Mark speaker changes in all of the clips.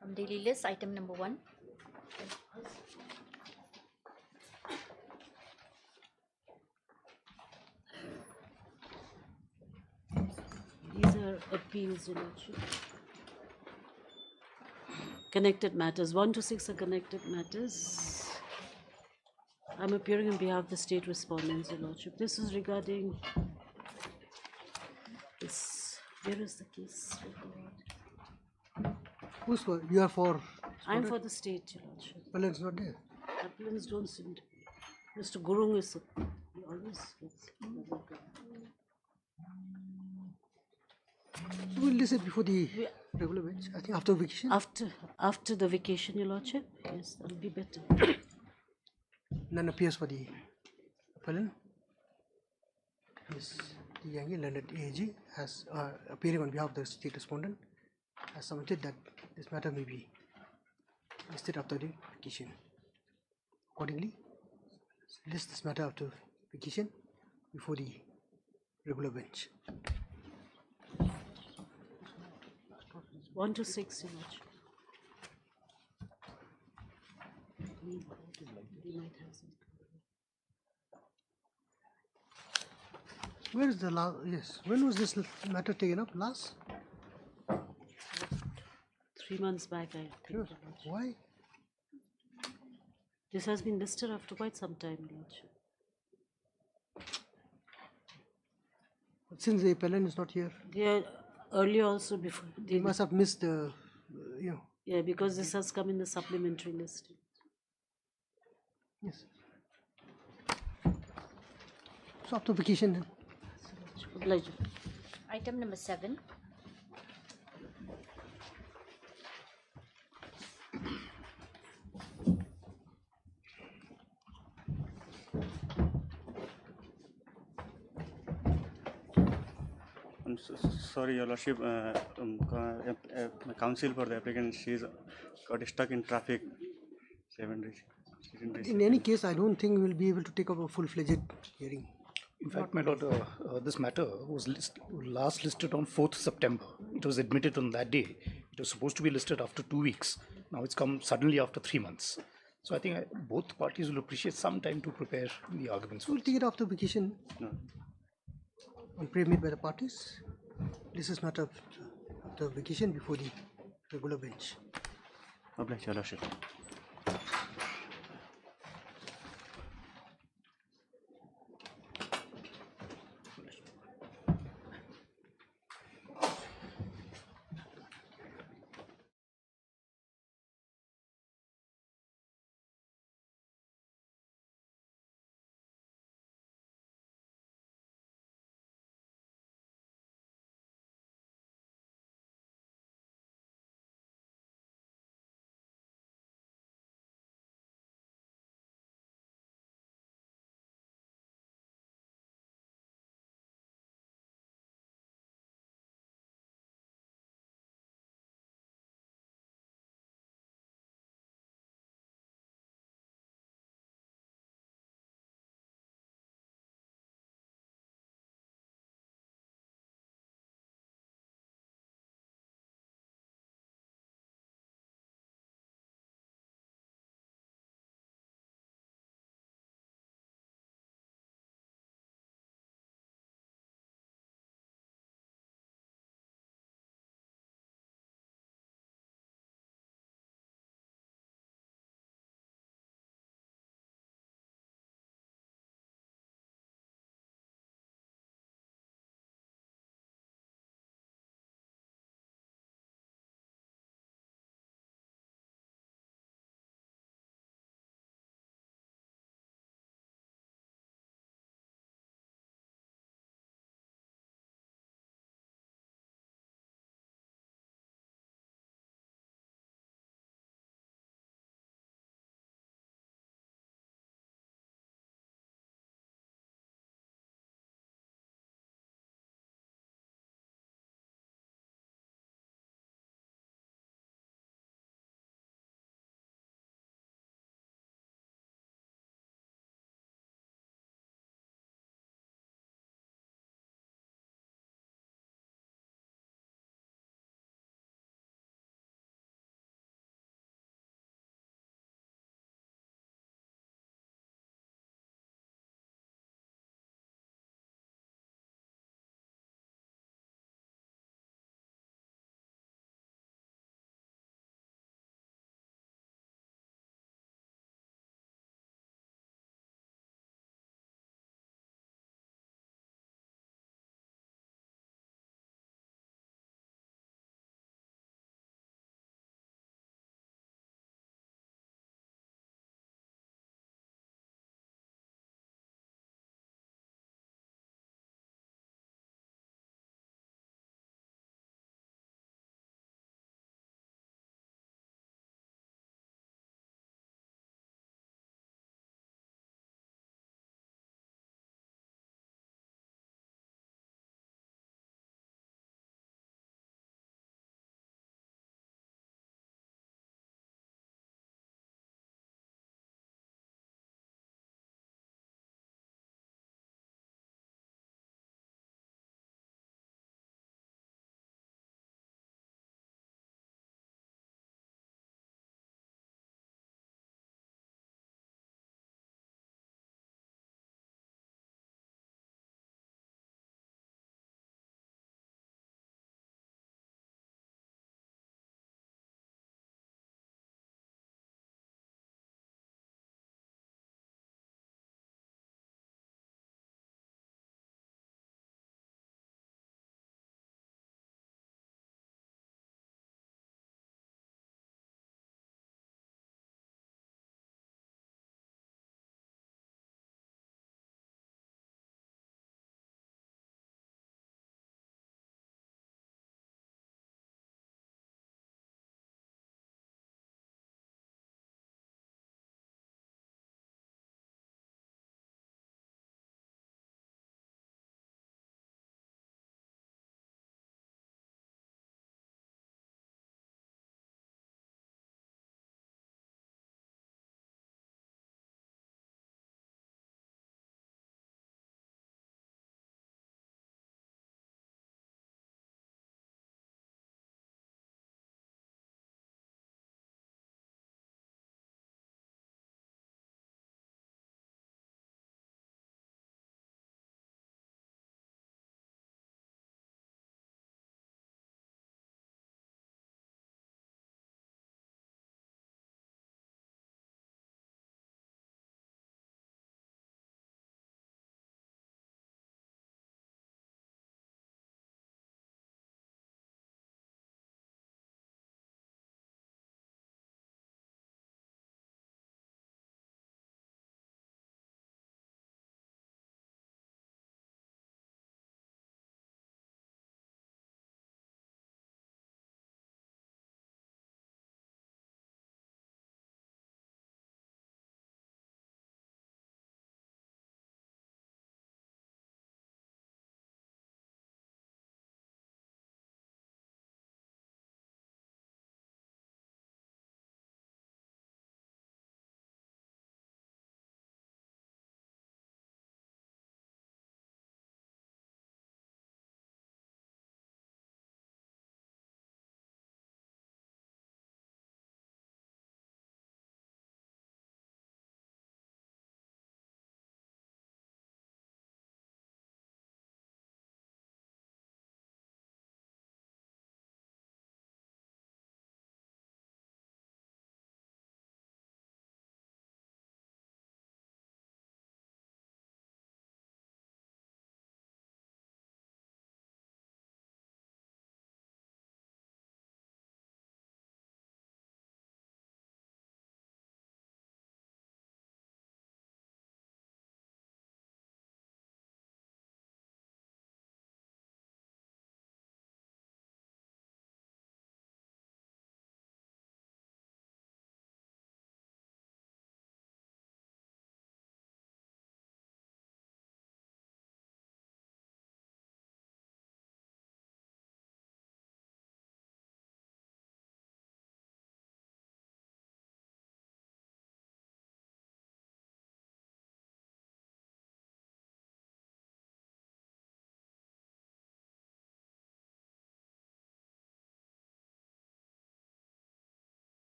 Speaker 1: From daily list, item number 1.
Speaker 2: These are appeals, Your Lordship. Connected matters. 1 to 6 are connected matters. I'm appearing on behalf of the state respondents, Your Lordship. This is regarding this. Where is the case?
Speaker 3: Who's for? You are for?
Speaker 2: I'm for the state, Your Lordship.
Speaker 3: Appellant's not there.
Speaker 2: Appellants don't seem to. Mr. Gurung is. He always gets.
Speaker 3: We'll listen before the regular bench. I think after vacation.
Speaker 2: After the vacation, Your Lordship. Yes, that'll be better.
Speaker 3: None appears for the appellant. Yes, the young learned AG has appearing on behalf of the state respondent has submitted that this matter may be listed after the vacation. Accordingly, list this matter after vacation before the regular bench.
Speaker 2: 1 to 6, Your Lordship. He might have some.
Speaker 3: Where is the last? Yes, when was this matter taken up last?
Speaker 2: 3 months back, I think.
Speaker 3: Sure.
Speaker 2: Your Lordship.
Speaker 3: Why?
Speaker 2: This has been listed after quite some time, Your Lordship.
Speaker 3: Since the appellant is not here,
Speaker 2: Yeah, earlier also before.
Speaker 3: they must have missed the,
Speaker 2: Yeah, because this has come in the supplementary list.
Speaker 3: Yes. So after vacation then.
Speaker 2: Obliged.
Speaker 1: Item number 7.
Speaker 4: I'm sorry, Your Lordship. Counsel for the applicant, she's got stuck in traffic. 7 days.
Speaker 3: In any case, I don't think we'll be able to take up a full-fledged hearing.
Speaker 5: In fact, my lord, this matter was last listed on 4th September. It was admitted on that day. It was supposed to be listed after 2 weeks. Now it's come suddenly after 3 months. So I think both parties will appreciate some time to prepare the arguments.
Speaker 3: We'll take it after vacation.
Speaker 4: No.
Speaker 3: On prayer made by the parties. This is matter after vacation before the regular bench.
Speaker 4: Obliged, Your Lordship.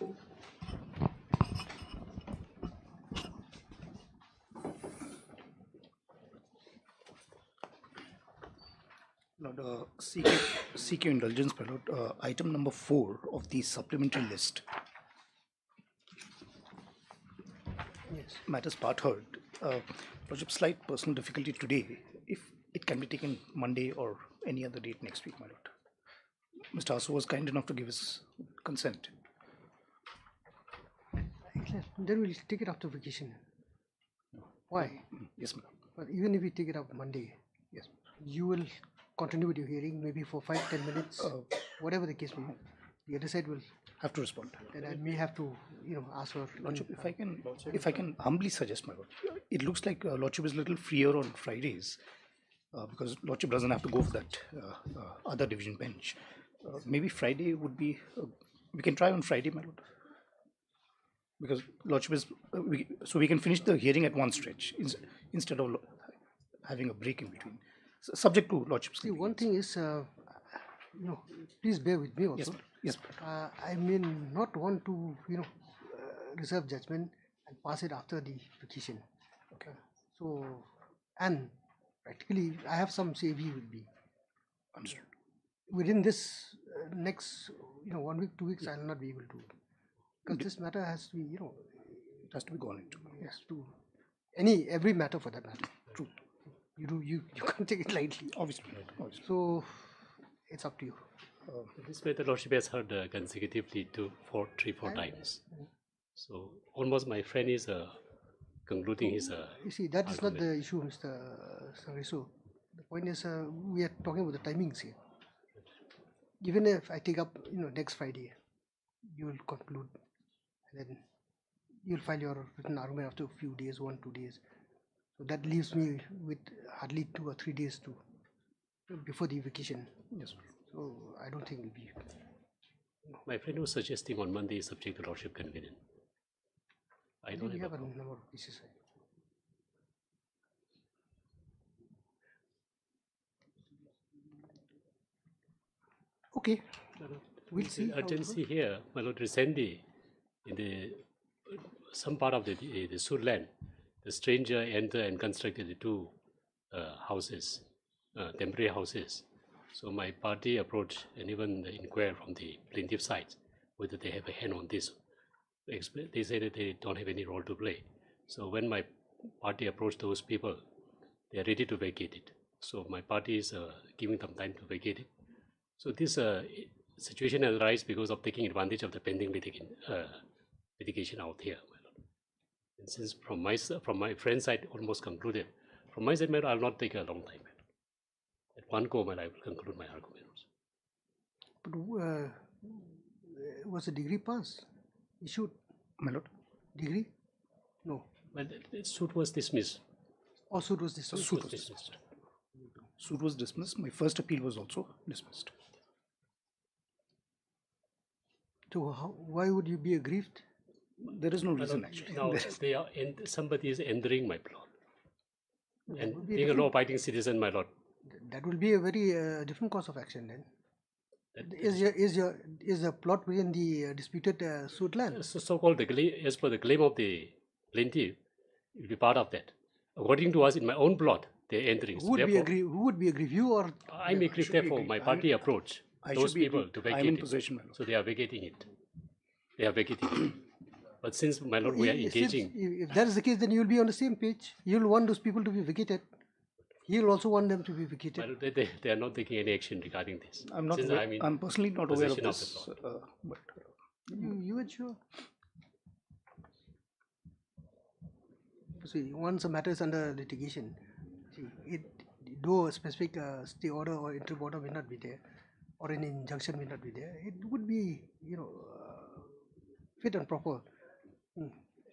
Speaker 5: Lord, seek your indulgence, my Lord. Item number 4 of the supplementary list.
Speaker 3: Yes.
Speaker 5: Matters part heard. Lordship, slight personal difficulty today. If it can be taken Monday or any other date next week, my Lord. Mr. Asu was kind enough to give his consent.
Speaker 3: Then we'll take it after vacation. Why?
Speaker 5: Yes, ma'am.
Speaker 3: But even if we take it up Monday,
Speaker 5: Yes.
Speaker 3: you will continue with your hearing maybe for 5-10 minutes, whatever the case may be. The other side will,
Speaker 5: Have to respond.
Speaker 3: then I may have to, ask for.
Speaker 5: Lordship, if I can humbly suggest, my Lord, it looks like Lordship is a little freer on Fridays because Lordship doesn't have to go for that other division bench. Maybe Friday would be, we can try on Friday, my Lord. Because Lordship is, so we can finish the hearing at one stretch instead of having a break in between. Subject to Lordship's.
Speaker 3: See, one thing is, please bear with me also.
Speaker 5: Yes.
Speaker 3: I may not want to, reserve judgment and pass it after the vacation.
Speaker 5: Okay.
Speaker 3: So, and practically, I have some savvy with me.
Speaker 5: Understood.
Speaker 3: Within this next, 1 week, 2 weeks, I will not be able to. Because this matter has to be,
Speaker 5: It has to be gone into.
Speaker 3: yes, to every matter for that matter.
Speaker 5: True.
Speaker 3: You can't take it lightly.
Speaker 5: Obviously.
Speaker 3: So, it's up to you.
Speaker 6: This way the Lordship has heard consecutively 3-4 times. So almost my friend is concluding his
Speaker 3: You see, that is not
Speaker 6: argument.
Speaker 3: the issue, Mr. Sangreso. The point is, we are talking about the timings here. Even if I take up, next Friday, you will conclude, and then you will file your written argument after a few days, 1-2 days. So that leaves me with hardly 2 or 3 days before the vacation.
Speaker 5: Yes.
Speaker 3: So I don't think it will be.
Speaker 6: My friend was suggesting on Monday is subject to Lordship convenient. I don't
Speaker 3: We
Speaker 6: have
Speaker 3: have
Speaker 6: a
Speaker 3: a number of cases. Okay, we'll see.
Speaker 6: The
Speaker 3: how it goes.
Speaker 6: urgency here, my Lord, recently in the some part of the Sur land, the stranger entered and constructed the 2 houses, temporary houses. So my party approached and even inquired from the plaintiff side whether they have a hand on this. They say that they don't have any role to play. So when my party approached those people, they are ready to vacate it. So my party is giving them time to vacate it. So this situation has arisen because of taking advantage of the pending litigation out here, my Lord. And since from my friend's side almost concluded, from my side, my Lord, I'll not take a long time. My Lord. At one go, my Lord, I will conclude my argument also.
Speaker 3: But was the degree passed? Issued?
Speaker 5: My Lord.
Speaker 3: Degree? No.
Speaker 6: Well, the suit was dismissed.
Speaker 3: Or suit was dismissed?
Speaker 5: Suit was dismissed. Suit was dismissed. My first appeal was also dismissed.
Speaker 3: So why would you be aggrieved?
Speaker 5: There is no
Speaker 6: My
Speaker 5: reason
Speaker 6: Lord,
Speaker 5: actually.
Speaker 6: now somebody is entering my plot. And
Speaker 3: would be a
Speaker 6: being a
Speaker 3: different-
Speaker 6: law-abiding citizen, my Lord,
Speaker 3: That will be a very different course of action then.
Speaker 6: that
Speaker 3: Is the plot within the disputed suit land?
Speaker 6: so-called as per the claim of the plaintiff, it will be part of that. According to us, in my own plot, they are entering.
Speaker 3: Who would be aggrieved? You or
Speaker 6: I'm aggrieved, therefore, my party approached
Speaker 5: I
Speaker 6: those
Speaker 5: should be
Speaker 6: people
Speaker 5: agree-
Speaker 6: to
Speaker 5: I am
Speaker 6: vacate
Speaker 5: in
Speaker 6: it.
Speaker 5: possession, my Lord.
Speaker 6: So they are vacating it. They are vacating it. But since, my Lord, we are
Speaker 3: Since
Speaker 6: engaging,
Speaker 3: if that is the case, then you will be on the same page. You will want those people to be vacated. He will also want them to be
Speaker 6: my
Speaker 3: vacated.
Speaker 6: Lord, they are not taking any action regarding this.
Speaker 5: I'm not.
Speaker 6: Since
Speaker 5: Aware, I'm personally not aware of
Speaker 6: possession of
Speaker 5: this.
Speaker 6: the
Speaker 5: But
Speaker 3: You ensure. See, once a matter is under litigation, though a specific stay order or interim order may not be there, or an injunction may not be there, it would be, fit and proper.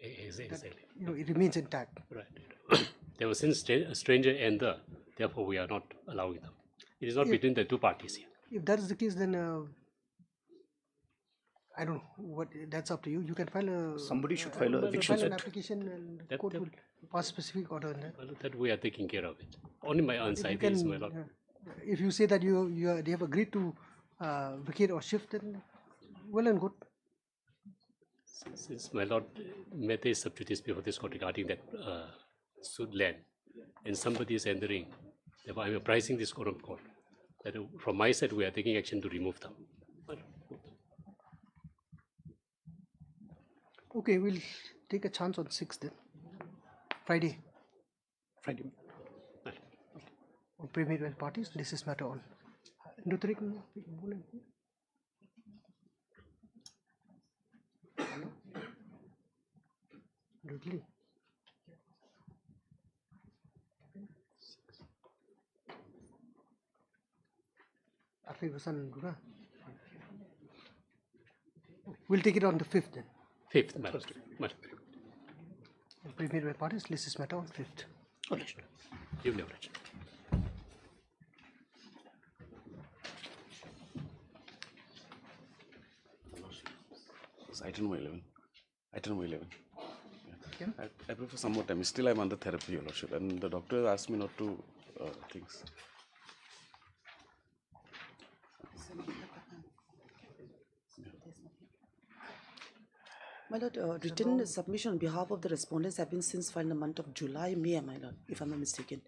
Speaker 6: Exactly.
Speaker 3: It remains intact.
Speaker 6: Right. There was since a stranger entered, therefore we are not allowing them. It is not between the two parties here.
Speaker 3: If that is the case, then I don't know what. That's up to you. You can file a.
Speaker 5: somebody should file a
Speaker 6: well,
Speaker 5: eviction
Speaker 3: File an
Speaker 5: set.
Speaker 3: application, and the
Speaker 6: That-
Speaker 3: court
Speaker 6: that-
Speaker 3: will pass specific order on that.
Speaker 6: Well, that we are taking care of it. Only my own
Speaker 3: If you
Speaker 6: side
Speaker 3: can,
Speaker 6: is, my Lord.
Speaker 3: if you say that they have agreed to vacate or shift, then well and good.
Speaker 6: Since my lord matter is sub judice before this court regarding that sued land, and somebody is entering, therefore I am apprising this court of court that from my side we are taking action to remove them.
Speaker 3: Okay, we'll take a chance on 6th then. Friday.
Speaker 5: Friday.
Speaker 3: On preliminary parties, this is matter on. We'll take it on the 5th then.
Speaker 6: 5th, madam.
Speaker 3: On preliminary parties, this is matter on 5th.
Speaker 6: Give leverage.
Speaker 7: Item number 11. Item number 11.
Speaker 3: Yeah.
Speaker 7: I prefer some more time. Still, I'm under therapy, Your Lordship, and the doctor asked me not to things.
Speaker 8: My lord, written submission on behalf of the respondents have been since filed in the month of July, May, my lord, if I'm not mistaken.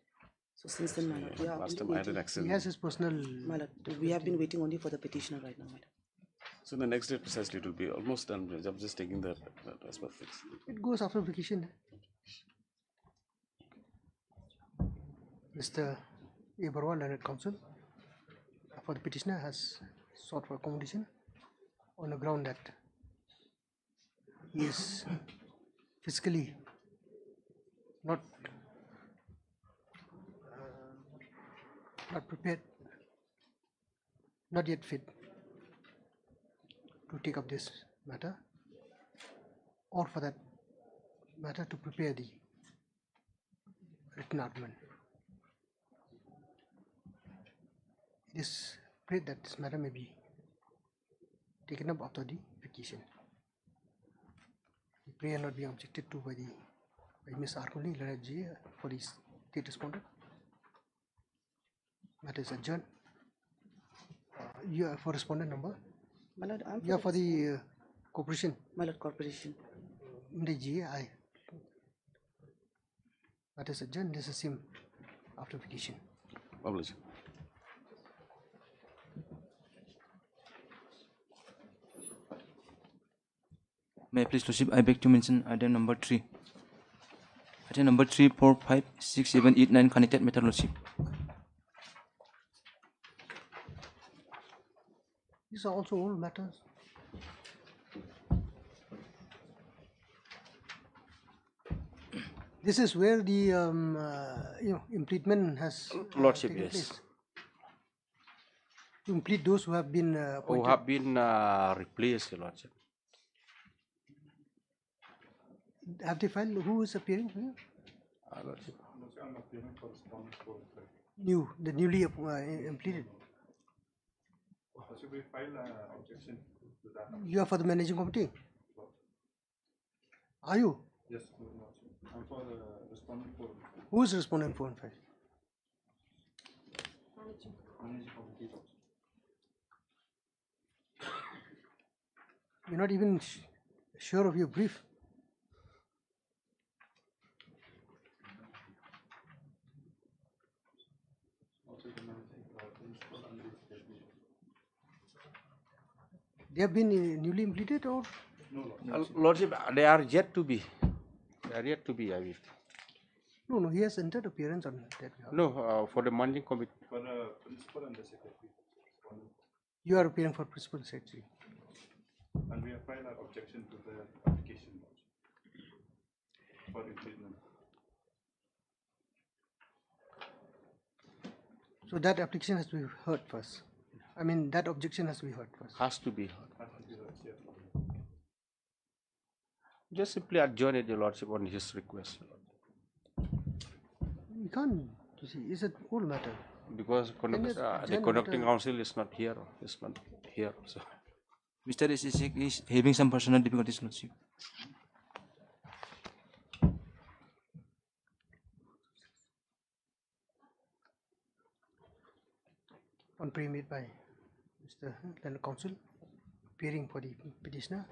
Speaker 8: So since then, my lord, we are
Speaker 7: Last
Speaker 8: only
Speaker 7: time I had an
Speaker 8: waiting.
Speaker 7: accident.
Speaker 3: He has his personal.
Speaker 8: My lord, we have been waiting only for the petitioner right now, my lord.
Speaker 7: So the next day precisely it will be almost done. I'm just taking the as per fix.
Speaker 3: It goes after vacation. Mr. Abarwal, Learned Counsel, for the petitioner, has sought for accommodation on the ground that he is physically not prepared, not yet fit to take up this matter, or for that matter to prepare the written argument. It is prayed that this matter may be taken up after the vacation. The prayer not be objected to by Ms. Armoni Laraji for the state respondent. Matter is adjourned. You are for respondent number.
Speaker 8: My lord, I'm
Speaker 3: You are for the corporation.
Speaker 8: my lord, corporation.
Speaker 3: I. Matter is adjourned. This is him after vacation.
Speaker 7: Publish.
Speaker 9: May I please, Lordship, I beg to mention item number 3. Item number 3, 4, 5, 6, 7, 8, 9 connected matter, Lordship.
Speaker 3: These are also old matters. This is where the impletement has
Speaker 10: Lordship,
Speaker 3: taken
Speaker 10: yes.
Speaker 3: place. To implement those who have been
Speaker 10: Who
Speaker 3: appointed.
Speaker 10: have been replaced, Your Lordship.
Speaker 3: Have they filed? Who is appearing here?
Speaker 10: Lordship.
Speaker 3: The newly implemented.
Speaker 11: Should we file an objection to that?
Speaker 3: You are for the managing committee. Are you?
Speaker 11: Yes, I'm for the respondent for
Speaker 3: Who is respondent 4 and 5?
Speaker 11: managing committee.
Speaker 3: You're not even sure of your brief. They have been newly implemented or?
Speaker 10: Lordship, they are yet to be. They are yet to be, I mean.
Speaker 3: No, he has entered appearance on that.
Speaker 10: No, for the managing committee.
Speaker 11: For the principal and the secretary.
Speaker 3: You are appearing for principal secretary.
Speaker 11: And we have filed an objection to the application for improvement.
Speaker 3: So that application has to be heard first. I mean, that objection has to be heard first.
Speaker 10: Has to be. Just simply adjourn it, Your Lordship, on his request.
Speaker 3: You can't, you see, it's an old matter.
Speaker 10: Because the conducting council is not here. So.
Speaker 9: Mr. Isaac is having some personal difficulties, Lordship.
Speaker 3: On pre-made by Mr. Learned Counsel, appearing for the petitioner,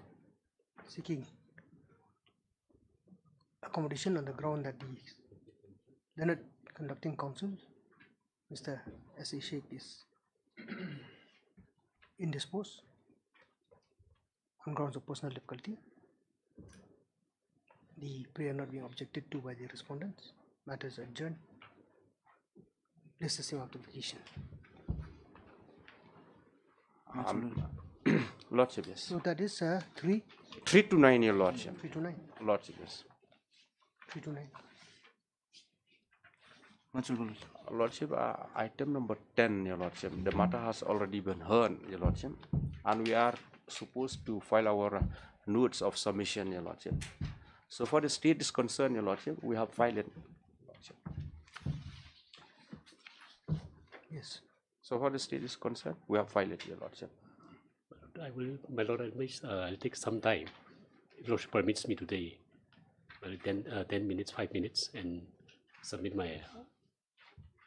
Speaker 3: seeking accommodation on the ground that the Learned Conducting Counsel, Mr. S.A. Sheikh, is indisposed on grounds of personal difficulty. The prayer not being objected to by the respondents, matter is adjourned. Please the same application.
Speaker 10: Lordship, yes.
Speaker 3: So that is 3
Speaker 10: to 9, Your Lordship.
Speaker 3: 3 to 9.
Speaker 10: Lordship, yes.
Speaker 3: 3 to 9.
Speaker 10: Lordship, item number 10, Your Lordship. The matter has already been heard, Your Lordship, and we are supposed to file our notes of submission, Your Lordship. So for the state is concerned, Your Lordship, we have filed it, Lordship.
Speaker 3: Yes.
Speaker 10: So for the state is concerned, we have filed it, Your Lordship.
Speaker 6: I will, my Lord, I'll take some time, if Lordship permits me today, 10 minutes, 5 minutes, and submit my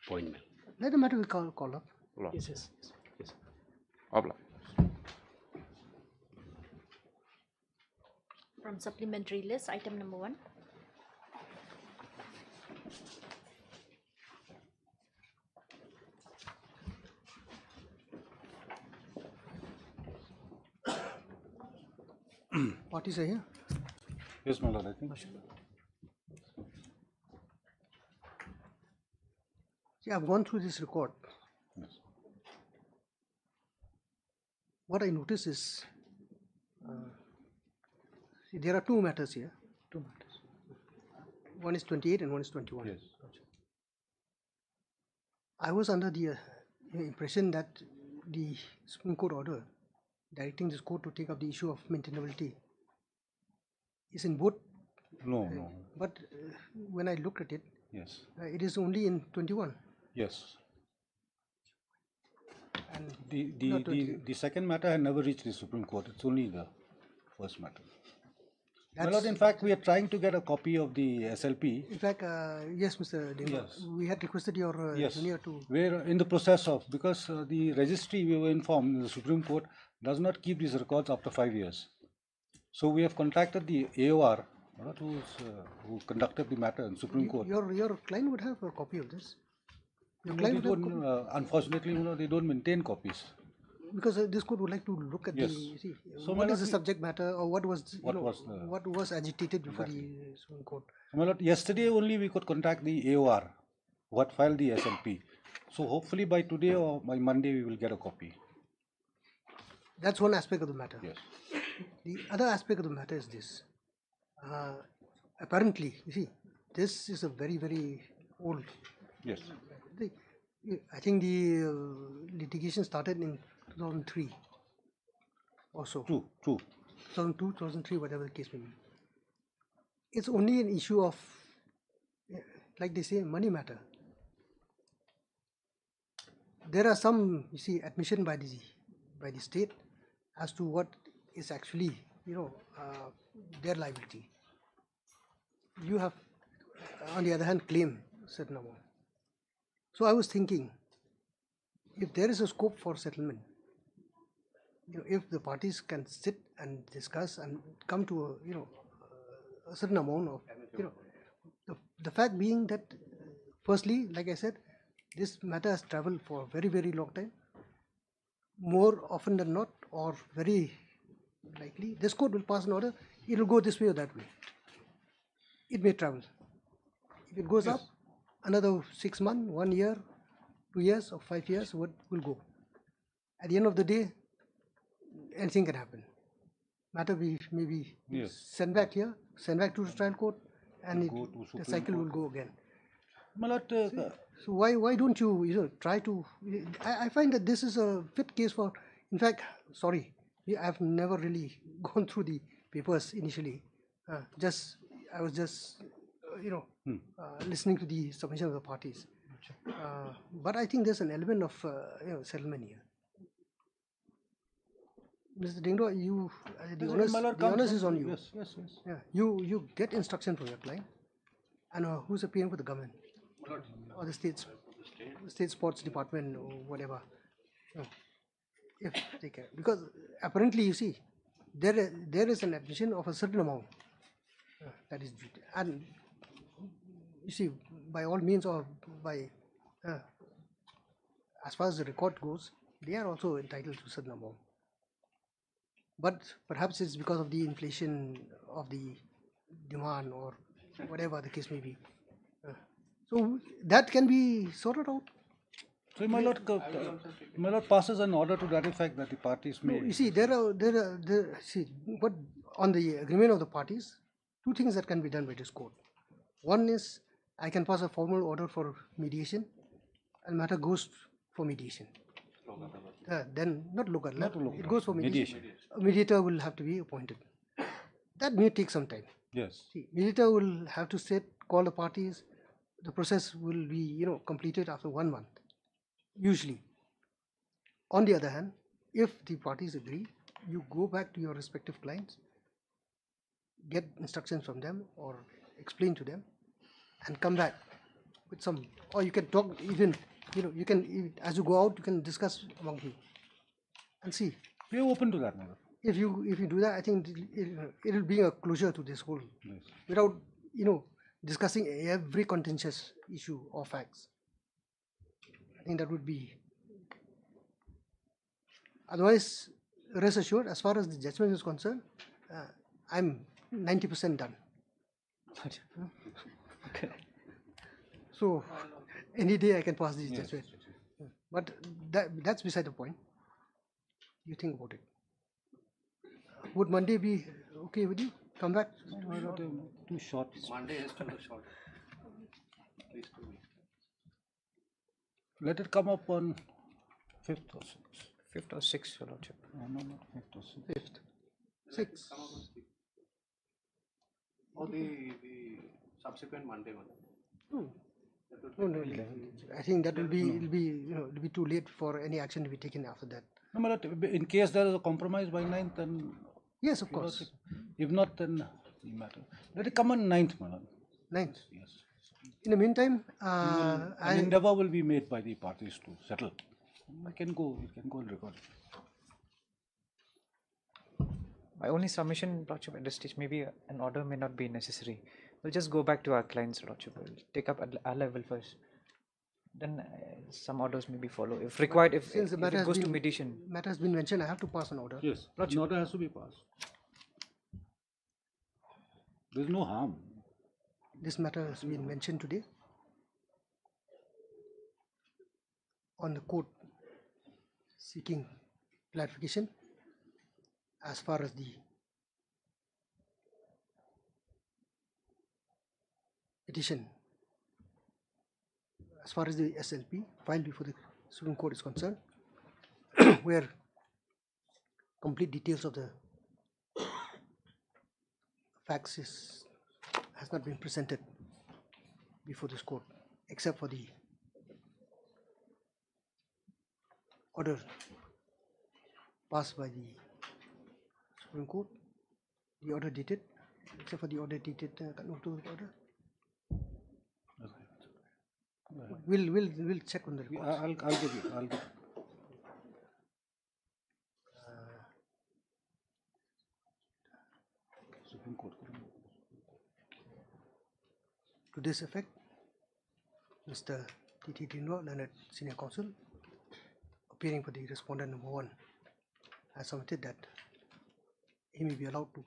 Speaker 6: appointment.
Speaker 3: Let the matter we call up.
Speaker 6: Yes, yes, yes, yes.
Speaker 10: Obla.
Speaker 1: From supplementary list, item number 1.
Speaker 3: Parties are here.
Speaker 11: Yes, my lord, I think.
Speaker 3: See, I've gone through this record.
Speaker 11: Yes.
Speaker 3: What I notice is, see, there are 2 matters here. 2 matters. One is 28 and one is 21.
Speaker 11: Yes.
Speaker 3: I was under the impression that the Supreme Court order directing this court to take up the issue of maintainability is in both.
Speaker 11: No.
Speaker 3: But when I looked at it,
Speaker 11: Yes.
Speaker 3: It is only in 21.
Speaker 11: Yes.
Speaker 3: And
Speaker 11: The second matter had never reached the Supreme Court. It's only the first matter. My lord, in fact, we are trying to get a copy of the SLP.
Speaker 3: In fact, yes, Mr. Dingo,
Speaker 11: Yes.
Speaker 3: we had requested your
Speaker 11: Yes,
Speaker 3: junior to.
Speaker 11: we're in the process of, because the registry, we were informed, the Supreme Court does not keep these records after 5 years. So we have contacted the AOR, who conducted the matter in Supreme Court.
Speaker 3: Your client would have a copy of this. Your
Speaker 11: No,
Speaker 3: client
Speaker 11: they
Speaker 3: would have
Speaker 11: don't, unfortunately, they don't maintain copies.
Speaker 3: because this court would like to look at
Speaker 11: Yes.
Speaker 3: the
Speaker 11: So,
Speaker 3: what
Speaker 11: my
Speaker 3: is the
Speaker 11: lord,
Speaker 3: subject matter, or what was
Speaker 11: what was
Speaker 3: agitated before
Speaker 11: Exactly.
Speaker 3: the Supreme Court.
Speaker 11: My lord, yesterday only we could contact the AOR, who had filed the SLP. So hopefully by today or by Monday we will get a copy.
Speaker 3: That's one aspect of the matter.
Speaker 11: Yes.
Speaker 3: The other aspect of the matter is this. Apparently, you see, this is a very, very old.
Speaker 11: Yes.
Speaker 3: I think the litigation started in 2003 or so.
Speaker 11: True.
Speaker 3: 2002, 2003, whatever the case may be. It's only an issue of, like they say, money matter. There are some, you see, admission by the state as to what is actually, their liability. You have, on the other hand, claim a certain amount. So I was thinking, if there is a scope for settlement, if the parties can sit and discuss and come to a certain amount of, the fact being that, firstly, like I said, this matter has traveled for a very, very long time. More often than not, or very likely, this court will pass an order, it will go this way or that way. It may travel. If it goes up, another 6 months, 1 year, 2 years, or 5 years, what will go? At the end of the day, anything can happen. Matter may be sent back here, sent back to the trial court, and the cycle will go again. So why don't you try to? I find that this is a fit case for. In fact, sorry, I have never really gone through the papers initially. I was just listening to the submission of the parties. But I think there's an element of settlement here. Mr. Dingdo, the honors is on you.
Speaker 11: Yes.
Speaker 3: Yeah, you get instruction from your client, and who's appearing for the government or the state sports department or whatever. If they can, because apparently you see, there is an admission of a certain amount that is due. And you see, by all means, or by as far as the record goes, they are also entitled to a certain amount. But perhaps it's because of the inflation of the demand or whatever the case may be. So that can be sorted out.
Speaker 11: So my lord passes an order to that effect that the parties may.
Speaker 3: No, you see, see, what on the agreement of the parties, two things that can be done by this court. One is I can pass a formal order for mediation, and matter goes for mediation. Then not local, it goes for mediation. A mediator will have to be appointed. That may take some time.
Speaker 11: Yes.
Speaker 3: See, mediator will have to call the parties. The process will be, completed after 1 month, usually. On the other hand, if the parties agree, you go back to your respective clients, get instructions from them or explain to them, and come back with some, or you can talk even, you can, as you go out, you can discuss among you and see.
Speaker 11: We are open to that, madam.
Speaker 3: If you do that, I think it will bring a closure to this whole, without, discussing every contentious issue or facts. I think that would be. Otherwise, rest assured, as far as the judgment is concerned, I'm 90% done.
Speaker 12: Okay.
Speaker 3: So, any day I can pass this judgment. But that's beside the point. You think about it. Would Monday be okay with you? Come back?
Speaker 11: No, too short.
Speaker 4: Monday is too short. Please 2 weeks.
Speaker 11: Let it come up on 5th or 6th.
Speaker 12: 5th or 6th, Your Lordship.
Speaker 11: No, not 5th or 6th.
Speaker 3: 6th.
Speaker 4: Or the subsequent Monday one.
Speaker 3: No. I think that will be it'll be too late for any action to be taken after that.
Speaker 11: No, but in case there is a compromise by 9th, then
Speaker 3: yes, of course.
Speaker 11: If not, then the matter. Let it come on 9th, madam.
Speaker 3: 9th.
Speaker 11: Yes.
Speaker 3: In the meantime,
Speaker 11: An endeavour will be made by the parties to settle. I can go. You can go and record it.
Speaker 12: My only submission, Lordship, at this stage, maybe an order may not be necessary. We'll just go back to our clients, Lordship. We'll take up at our level first. Then some orders maybe follow. If required, if it goes to mediation.
Speaker 3: Matter has been mentioned, I have to pass an order.
Speaker 11: Yes, an order has to be passed. There is no harm.
Speaker 3: This matter has been mentioned today on the court seeking clarification as far as the petition, as far as the SLP filed before the Supreme Court is concerned, where complete details of the facts has not been presented before this court, except for the order passed by the Supreme Court, the order dated, except for the order dated, order. We'll check on the reports.
Speaker 11: I'll give you. Supreme Court.
Speaker 3: To this effect, Mr. T.T. Dindwa, Learned Senior Counsel, appearing for the respondent number 1, has submitted that he may be allowed to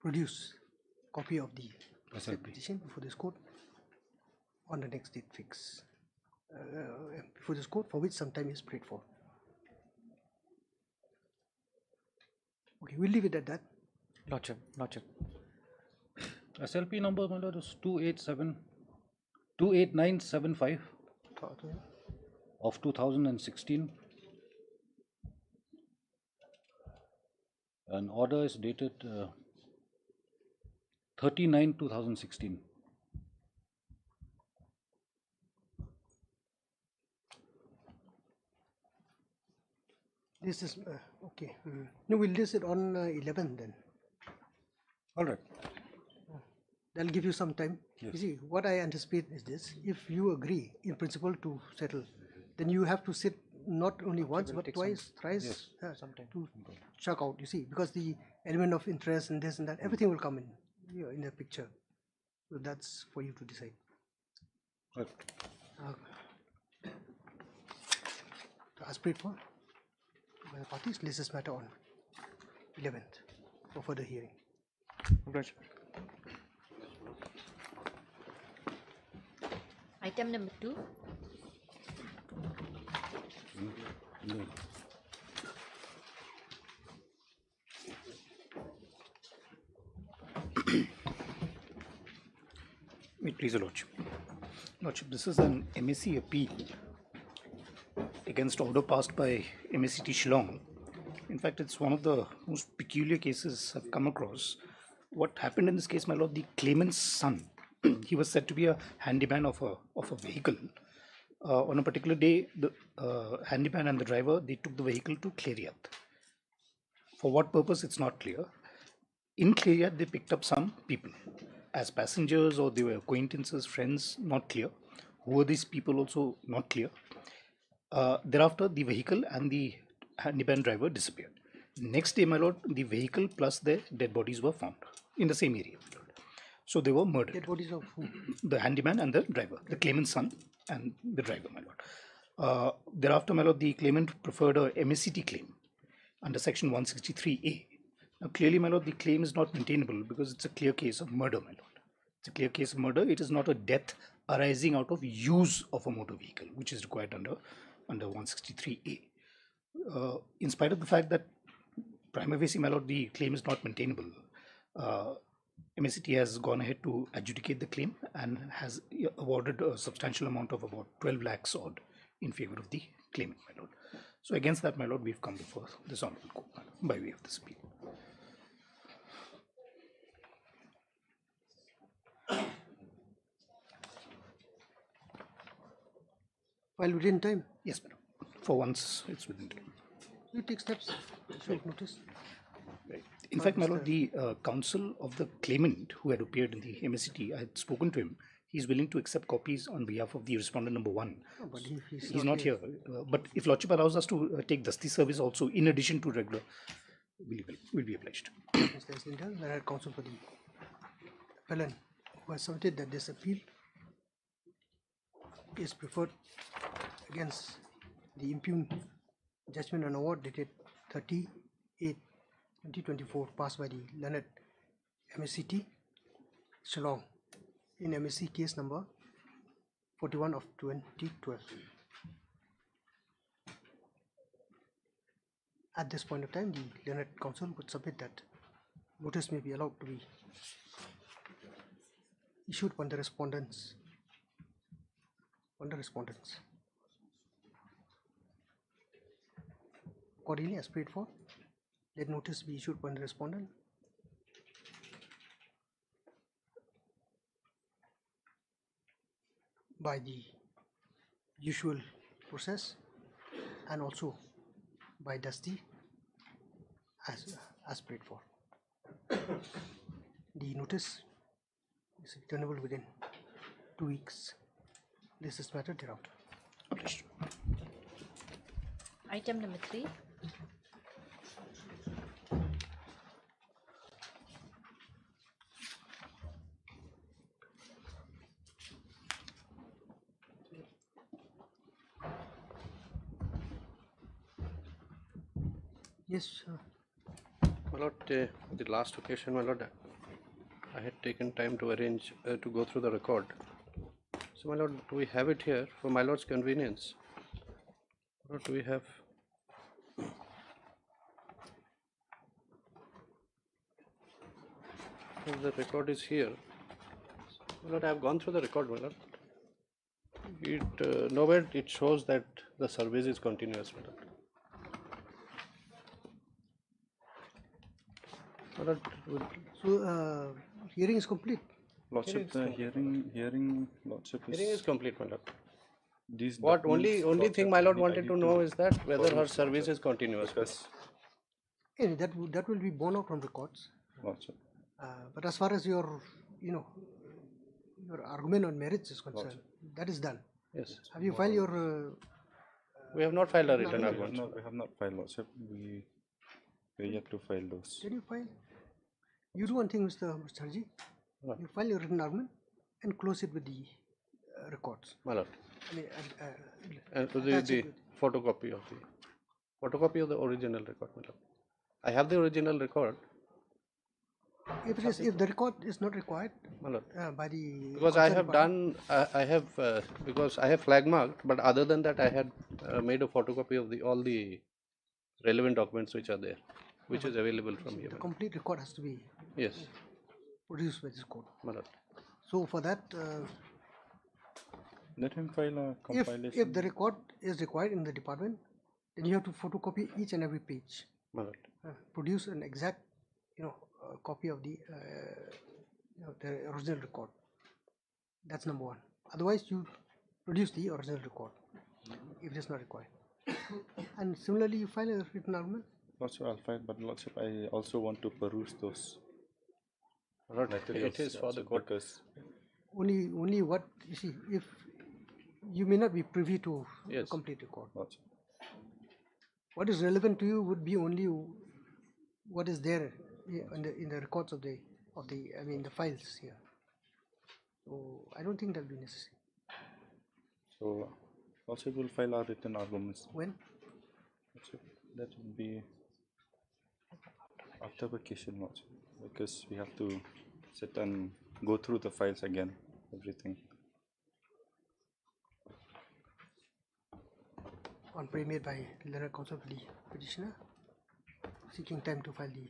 Speaker 3: produce a copy of the petition before this court on the next date fix. Before this court, for which some time is prayed for. Okay, we'll leave it at that.
Speaker 12: Lordship.
Speaker 11: SLP number is 28975 of 2016. An order is dated 39/2016.
Speaker 3: This is okay. No, we'll list it on 11 then.
Speaker 11: All right.
Speaker 3: That'll give you some time.
Speaker 11: Yes.
Speaker 3: You see, what I anticipate is this: if you agree in principle to settle, then you have to sit not only once but twice, thrice, to check out. You see, because the element of interest and this and that, everything will come in the picture. So that's for you to decide.
Speaker 11: Right. As prayed for by the parties, list this matter on 11th for further hearing.
Speaker 10: Right.
Speaker 1: Item number 2.
Speaker 5: Please, Lordship. Lordship, this is an MSc appeal against order passed by MSCT Shillong. In fact, it's one of the most peculiar cases I've come across. What happened in this case, my lord, the claimant's son, he was said to be a handyman of a vehicle. On a particular day, the handyman and the driver, they took the vehicle to Cleriat. For what purpose, it's not clear. In Cleriat, they picked up some people as passengers, or they were acquaintances, friends, not clear. Who were these people, also not clear. Thereafter, the vehicle and the handyman driver disappeared. Next day, my lord, the vehicle plus their dead bodies were found in the same area. So they were murdered.
Speaker 3: Dead bodies of who?
Speaker 5: The handyman and the driver, the claimant's son and the driver, my lord. Thereafter, my lord, the claimant preferred a MSCT claim under section 163A. Now, clearly, my lord, the claim is not maintainable because it's a clear case of murder, my lord. It's a clear case of murder. It is not a death arising out of use of a motor vehicle, which is required under 163A. In spite of the fact that prima facie, my lord, the claim is not maintainable, MSCT has gone ahead to adjudicate the claim and has awarded a substantial amount of about 12 lakhs odd in favor of the claimant, my lord. So against that, my lord, we've come before this honorable court by way of this appeal.
Speaker 3: While within time?
Speaker 5: Yes, madam. For once, it's within time.
Speaker 3: You take steps, short notice.
Speaker 5: Right. In fact, my lord, the counsel of the claimant who had appeared in the MSCT, I had spoken to him. He's willing to accept copies on behalf of the respondent number 1.
Speaker 3: No, but
Speaker 5: he's not here. But if Lordship allows us to take dusty service also in addition to regular, we'll be obliged.
Speaker 3: Mr. Islington, I had counsel for the felon who has submitted that this appeal is preferred against the impugned judgment and award dated 30/8/2024 passed by the learned MSCT Shillong in MSC case number 41 of 2012. At this point of time, the learned counsel would submit that notice may be allowed to be issued upon the respondents. Accordingly, as prayed for, let notice be issued upon the respondent by the usual process and also by dusty as prayed for. The notice is returnable within 2 weeks. This is matter thereafter.
Speaker 1: Item number 3.
Speaker 3: Yes,
Speaker 13: my lord, the last occasion, my lord, I had taken time to arrange to go through the record. So, my lord, do we have it here for my lord's convenience? Or do we have? The record is here. My lord, I have gone through the record, my lord. It nowhere it shows that the service is continuous, my lord.
Speaker 3: So, hearing is complete.
Speaker 4: Lordship, the hearing, Lordship
Speaker 13: is complete, my lord.
Speaker 4: These
Speaker 13: What only thing my lord wanted to know is that whether her service is continuous.
Speaker 3: Anyway, that will be borne out from records.
Speaker 4: Lordship.
Speaker 3: But as far as your argument on merits is concerned, that is done.
Speaker 13: Yes.
Speaker 3: Have you filed your
Speaker 13: We have not filed a written
Speaker 4: We
Speaker 13: argument.
Speaker 4: have not filed, Lordship. We are yet to file those.
Speaker 3: Did you file? You do one thing, Mr. Mukherjee.
Speaker 13: What?
Speaker 3: You file your written argument and close it with the records.
Speaker 13: My lord.
Speaker 3: I mean,
Speaker 13: The
Speaker 3: attach it with-
Speaker 13: photocopy of the original record, my lord. I have the original record.
Speaker 3: if the record is not required
Speaker 13: My lord.
Speaker 3: by the
Speaker 13: Because I
Speaker 3: concerned
Speaker 13: have
Speaker 3: party-
Speaker 13: because I have flag marked, but other than that, I had made a photocopy of all the relevant documents which are there, which is available from here.
Speaker 3: the complete record has to be
Speaker 13: Yes,
Speaker 3: produced by this court.
Speaker 13: my lord.
Speaker 3: So for that,
Speaker 4: Let him file a
Speaker 3: if
Speaker 4: compilation.
Speaker 3: the record is required in the department, then you have to photocopy each and every page.
Speaker 13: My lord.
Speaker 3: Produce an exact, copy of the original record. That's number one. Otherwise, you produce the original record if it is not required. And similarly, you file a written argument.
Speaker 4: Lordship, I'll file, but Lordship, I also want to peruse those
Speaker 13: Lord,
Speaker 4: materials.
Speaker 13: it is for the
Speaker 4: Lordship,
Speaker 13: court.
Speaker 4: because
Speaker 3: Only what you see, if you may not be privy to the
Speaker 13: Yes.
Speaker 3: complete record.
Speaker 4: Lordship,
Speaker 3: What is relevant to you would be only what is there in the records of the the files here. So I don't think that will be necessary.
Speaker 4: so Lordship will file our written arguments.
Speaker 3: When?
Speaker 4: Lordship, that will be after vacation, Lordship, because we have to sit and go through the files again, everything.
Speaker 3: On prey made by learned counsel for the petitioner, seeking time to file the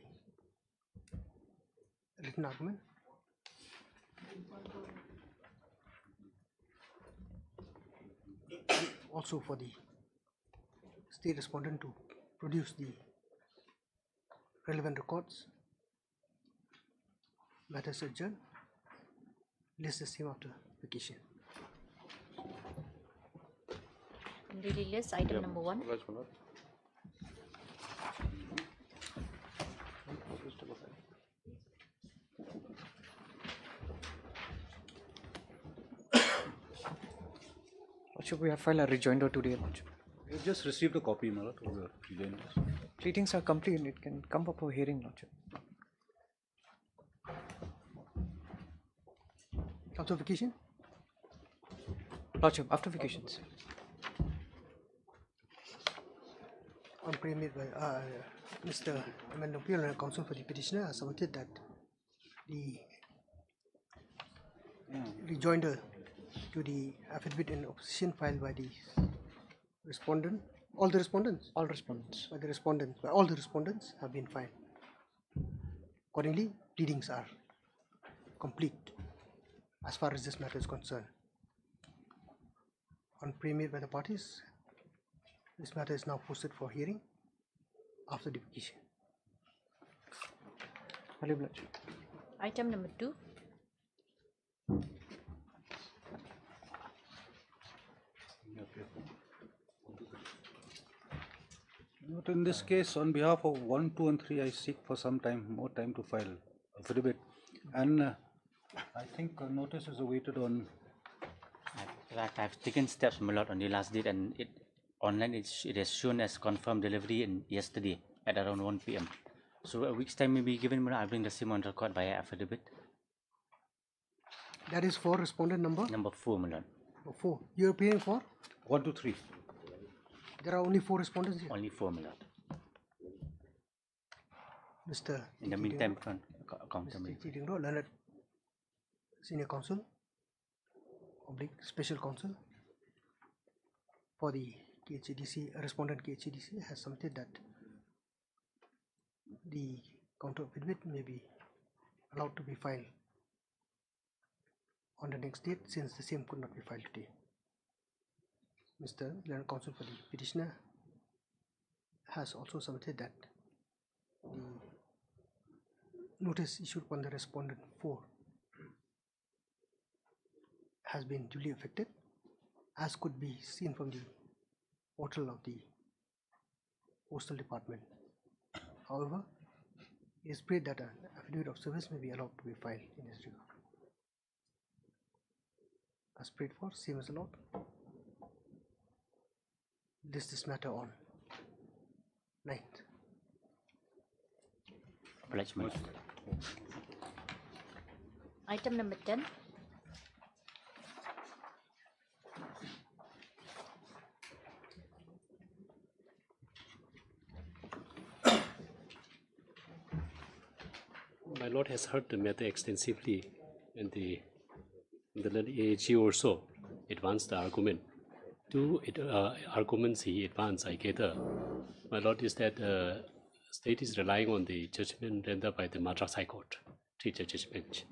Speaker 3: written argument. Also for the state respondent to produce the relevant records. Matters adjourned. List the same after vacation.
Speaker 1: Daily list, item number 1.
Speaker 13: Acknowledge, my lord.
Speaker 12: Lordship, we have filed a rejoinder today, Lordship.
Speaker 11: We've just received a copy, my lord, of the rejoinders.
Speaker 12: Pleadings are complete. It can come up for hearing, Lordship.
Speaker 3: After vacation?
Speaker 12: Lordship, after vacations.
Speaker 3: On prey made by Mr. Amendment and counsel for the petitioner has submitted that the rejoinder to the affidavit in opposition filed by the respondent, all the respondents,
Speaker 12: All respondents.
Speaker 3: by all the respondents have been filed. Accordingly, pleadings are complete as far as this matter is concerned. On prey made by the parties, this matter is now posted for hearing after the vacation.
Speaker 12: Valid, Lordship.
Speaker 1: Item number 2.
Speaker 11: But in this case, on behalf of 1, 2, and 3, I seek for some time, more time to file affidavit. And I think a notice is awaited on.
Speaker 14: I've taken steps, my lord, on the last date, and online it is shown as confirmed delivery in yesterday at around 1 p.m. So a week's time may be given, my lord. I'll bring the same on record via affidavit.
Speaker 3: That is for respondent number
Speaker 14: Number 4, my lord.
Speaker 3: 4. You are appearing for?
Speaker 11: 1, 2, 3.
Speaker 3: There are only 4 respondents here.
Speaker 14: Only 4, my lord.
Speaker 3: Mr.
Speaker 14: In the meantime, accountable.
Speaker 3: Mr. Leonard, Senior Counsel, Special Counsel for the KHADC, respondent KHADC has submitted that the counter affidavit may be allowed to be filed on the next date since the same could not be filed today. Mr. Leonard Counsel for the petitioner has also submitted that the notice issued upon the respondent 4 has been duly effected, as could be seen from the portal of the postal department. However, it is prayed that an affidavit of service may be allowed to be filed in this regard. As prayed for, same is allowed. list this matter on 9th.
Speaker 14: Acknowledgement.
Speaker 1: Item number 10.
Speaker 6: My lord has heard the matter extensively, and the AG also advanced the argument. Two arguments he advanced, I gather, my lord, is that state is relying on the judgment rendered by the Madras High Court, three-judge bench.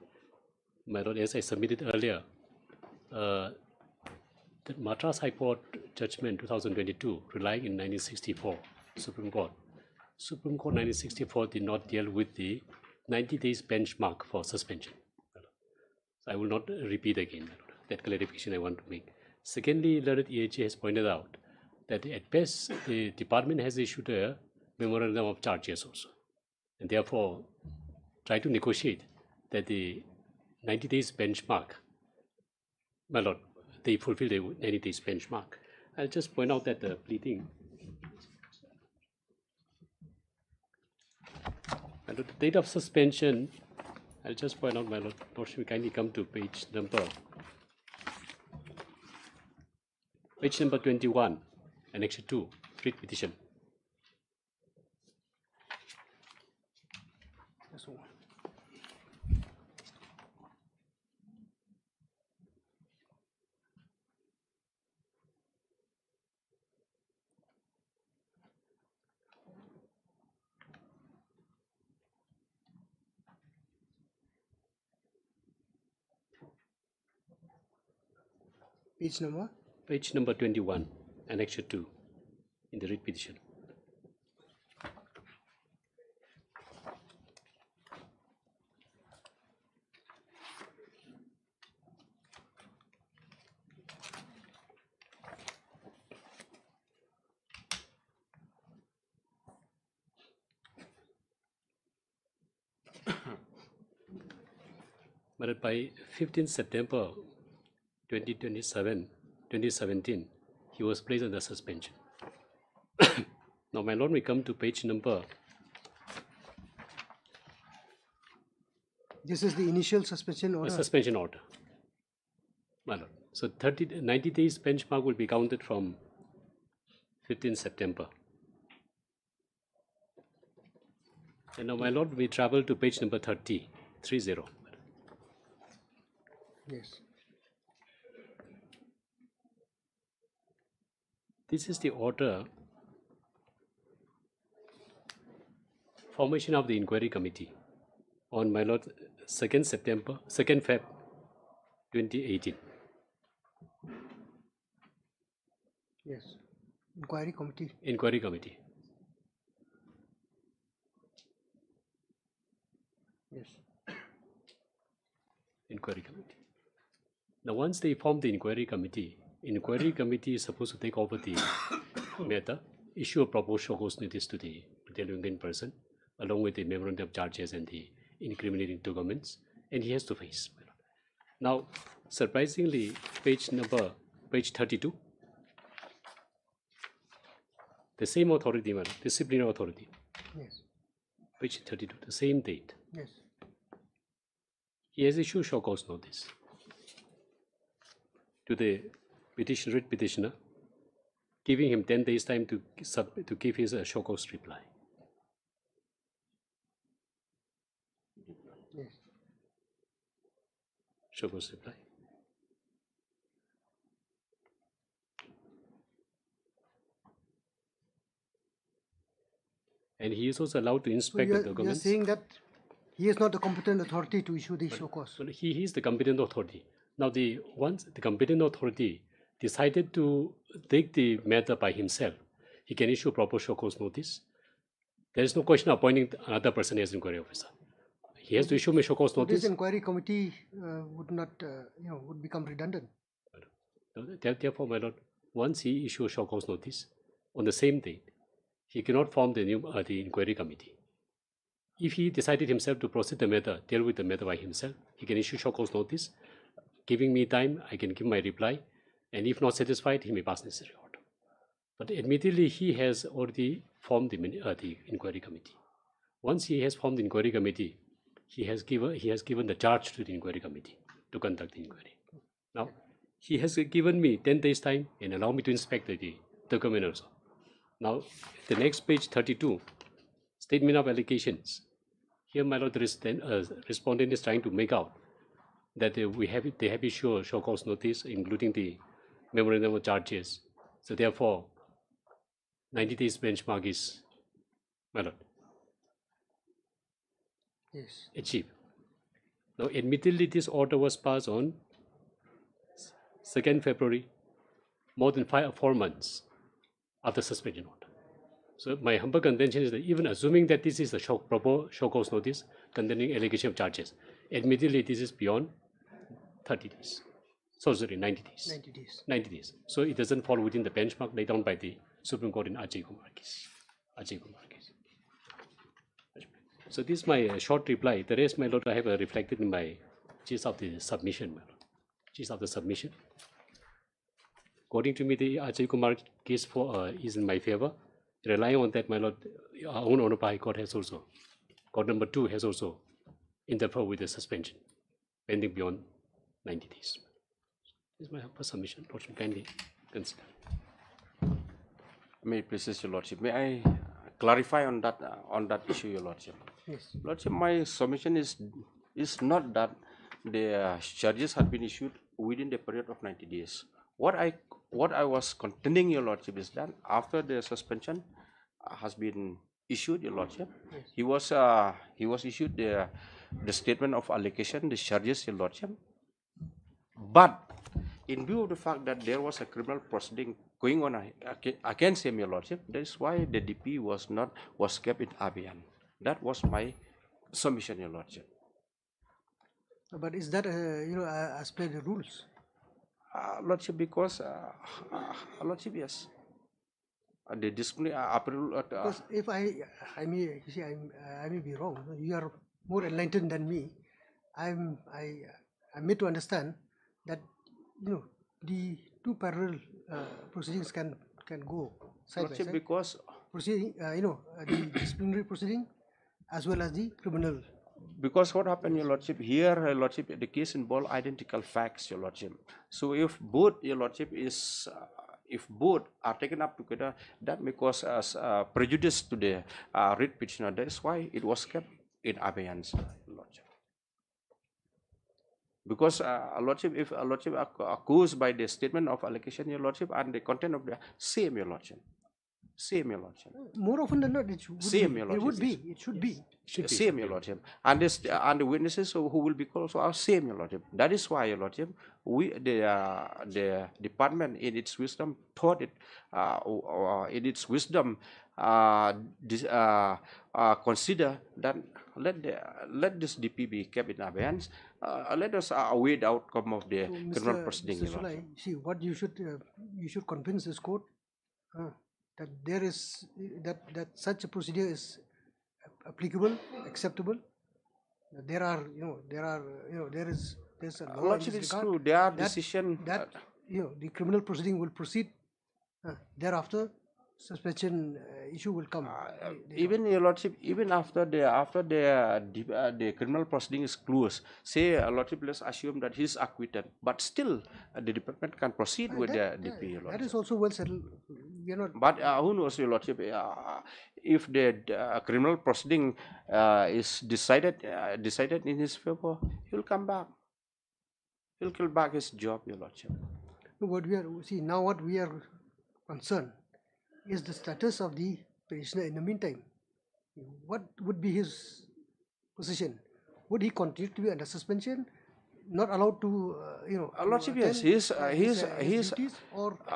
Speaker 6: My lord, as I submitted earlier, the Madras High Court judgment 2022, relying in 1964 Supreme Court. Supreme Court 1964 did not deal with the 90 days benchmark for suspension. So I will not repeat again that clarification I want to make. Secondly, learned EAG has pointed out that at best the department has issued a memorandum of charges also, and therefore try to negotiate that the 90 days benchmark, my lord, they fulfill the 90 days benchmark. I'll just point out that the pleading, and the date of suspension, I'll just point out, my lord, should we kindly come to page number 21, Annex 2, writ petition.
Speaker 3: Page number?
Speaker 6: Page number 21, Annex 2, in the writ petition. But by 15 September 2017, he was placed under suspension. Now, my lord, we come to page number.
Speaker 3: This is the initial suspension order?
Speaker 6: Suspension order, my lord. So 90 days benchmark will be counted from 15 September. And now, my lord, we travel to page number 30.
Speaker 3: Yes.
Speaker 6: This is the order, formation of the inquiry committee on, my lord, 2nd Feb 2018.
Speaker 3: Yes. Inquiry committee.
Speaker 6: Inquiry committee.
Speaker 3: Yes.
Speaker 6: Inquiry committee. Now, once they form the inquiry committee is supposed to take over the matter, issue a proposed show cause notice to the delinquent person, along with the memorandum of charges and the incriminating documents, and he has to face. Now, surprisingly, page 32, the same authority, disciplinary authority.
Speaker 3: Yes.
Speaker 6: Page 32, the same date.
Speaker 3: Yes.
Speaker 6: He has issued show cause notice to the writ petitioner, giving him 10 days time to give his show cause reply.
Speaker 3: Yes.
Speaker 6: Show cause reply. And he is also allowed to inspect the documents.
Speaker 3: You are saying that he is not the competent authority to issue the show cause?
Speaker 6: Well, he is the competent authority. Now, once the competent authority decided to take the matter by himself, he can issue proper show cause notice. There is no question of appointing another person as inquiry officer. He has to issue a show cause notice.
Speaker 3: This inquiry committee would not, would become redundant.
Speaker 6: Therefore, my lord, once he issues a show cause notice on the same date, he cannot form the inquiry committee. If he decided himself to proceed the matter, deal with the matter by himself, he can issue show cause notice, giving me time, I can give my reply, and if not satisfied, he may pass necessary order. But admittedly, he has already formed the inquiry committee. Once he has formed the inquiry committee, he has given the charge to the inquiry committee to conduct the inquiry. Now, he has given me 10 days time and allow me to inspect the document also. Now, the next page 32, statement of allegations. Here, my lord, respondent is trying to make out that they have issued show cause notice, including the memorandum of charges. So therefore, 90 days benchmark is, my lord,
Speaker 3: Yes.
Speaker 6: achieved. Now, admittedly, this order was passed on 2nd February, more than 4 months after suspension order. So my humble contention is that even assuming that this is a show cause notice containing allegation of charges, admittedly this is beyond 30 days. So sorry, 90 days.
Speaker 3: 90 days.
Speaker 6: 90 days. So it doesn't fall within the benchmark laid down by the Supreme Court in Ajay Kumar case. So this is my short reply. The rest, my lord, I have reflected in my gist of the submission, my lord. Gist of the submission. According to me, the Ajay Kumar case is in my favor. Relying on that, my lord, our own Honorable High Court has also, Court number 2 has also interfered with the suspension, pending beyond 90 days. This is my first submission. Lordship, kindly consider.
Speaker 10: May it please your lordship, may I clarify on that issue, your lordship?
Speaker 3: Yes.
Speaker 10: Lordship, my submission is not that the charges had been issued within the period of 90 days. What I was contending, your lordship, is that after the suspension has been issued, your lordship, yes, he was issued the statement of allegation, the charges, your lordship. But in view of the fact that there was a criminal proceeding going on against him, your lordship, that is why the DP was kept in abeyance. That was my submission, your lordship.
Speaker 3: But is that as per the rules?
Speaker 10: Lordship, because lordship, yes. The discipline
Speaker 3: because if I may be wrong. You are more enlightened than me. I'm made to understand that the two parallel proceedings can go side by side.
Speaker 10: Because
Speaker 3: proceeding, the disciplinary proceeding as well as the criminal.
Speaker 10: Because what happened, your lordship, here, your lordship, the case involved identical facts, your lordship. So if both, your lordship, if both are taken up together, that may cause us prejudice to the writ petitioner. That is why it was kept in abeyance, your lordship. Because lordship, if lordship accused by the statement of allegation, your lordship, and the content of the same, your lordship. Same, your lordship.
Speaker 3: More often than not, it should be. It should be.
Speaker 10: Same, your lordship. And the witnesses who will be called also are same, your lordship. That is why, your lordship, the department in its wisdom thought it, in its wisdom, consider that let this DP be kept in abeyance. Let us await the outcome of the criminal proceeding.
Speaker 3: Mr. Sulai, see what you should convince this court that there is that such a procedure is applicable, acceptable. There's a law in this regard.
Speaker 10: Their decision
Speaker 3: that the criminal proceeding will proceed. Thereafter, suspension issue will come.
Speaker 10: Even, your lordship, even after the criminal proceeding is closed, say, lordship, let's assume that he is acquitted, but still the department can proceed with the DP, your lordship.
Speaker 3: That is also well settled. We are not.
Speaker 10: But who knows, your lordship, if the criminal proceeding is decided in his favor, he will come back. He'll kill back his job, your lordship.
Speaker 3: What we are concerned is the status of the petitioner in the meantime. What would be his position? Would he continue to be under suspension, not allowed to,
Speaker 10: lordship, yes, he's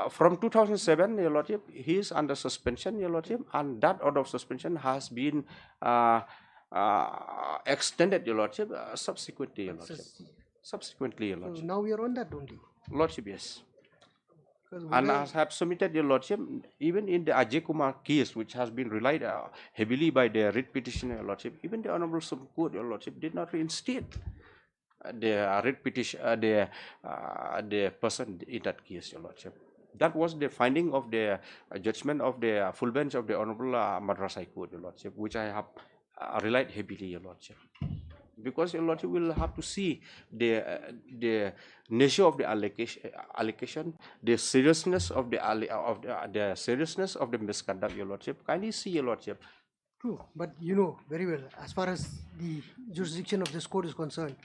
Speaker 10: from 2007, your lordship, he is under suspension, your lordship, and that order of suspension has been extended, your lordship, subsequently, your lordship. Subsequently, your lordship.
Speaker 3: So now we are on that only.
Speaker 10: Lordship, yes. And I have submitted, your lordship, even in the Ajay Kumar case, which has been relied heavily by the writ petitioner, your lordship, even the Honorable Supreme Court, your lordship, did not reinstate the writ petition, the person in that case, your lordship. That was the finding of the judgment of the full bench of the Honorable Madras High Court, Your Lordship, which I have relied heavily, Your Lordship. Because Your Lordship will have to see the nature of the allegation, the seriousness of the seriousness of the misconduct, Your Lordship. Kindly see, Your Lordship.
Speaker 3: True, but you know very well, as far as the jurisdiction of this court is concerned,